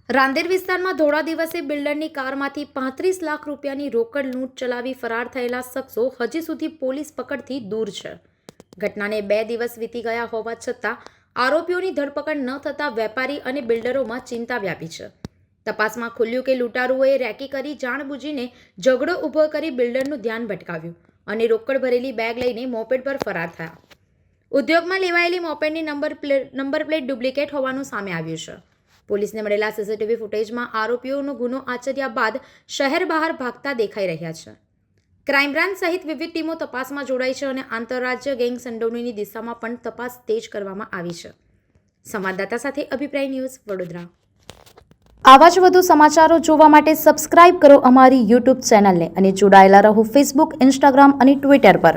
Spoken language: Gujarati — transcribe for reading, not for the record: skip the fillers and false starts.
રાંદેર વિસ્તારમાં ધોળા દિવસે બિલ્ડરની કારમાંથી 35 લાખ રૂપિયાની રોકડ લૂંટ ચલાવી ફરાર થયેલા શખ્સો હજી સુધી પોલીસ પકડથી દૂર છે. ઘટનાને 2 દિવસ વીતી ગયા હોવા છતાં આરોપીઓની ધરપકડ ન થતાં વેપારી અને બિલ્ડરોમાં ચિંતા વ્યાપી છે. તપાસમાં ખુલ્યું કે લૂંટારુઓએ રેકી કરી જાણબૂજીને ઝઘડો ઊભો કરી બિલ્ડરનું ધ્યાન ભટકાવ્યું અને રોકડ ભરેલી બેગ લઈને મોપેડ પર ફરાર થયા. ઉદ્યોગમાં લેવાયેલી મોપેડની નંબર પ્લેટ ડુપ્લિકેટ હોવાનું સામે આવ્યું છે. પોલીસને મળેલા સીસીટીવી ફૂટેજમાં આરોપીઓનો ગુનો આચર્યા બાદ શહેર બહાર ભાગતા દેખાઈ રહ્યા છે. ક્રાઇમ બ્રાન્ચ સહિત વિવિધ ટીમો તપાસમાં જોડાઈ છે અને આંતરરાજ્ય ગેંગ સંડોવણીની દિશામાં પણ તપાસ તેજ કરવામાં આવી છે. સંવાદદાતા સાથે અભિપ્રાય ન્યૂઝ, વડોદરા. આવા જ વધુ સમાચારો જોવા માટે સબસ્ક્રાઇબ કરો અમારી યુટ્યુબ ચેનલને અને જોડાયેલા રહો ફેસબુક, ઇન્સ્ટાગ્રામ અને ટ્વિટર પર.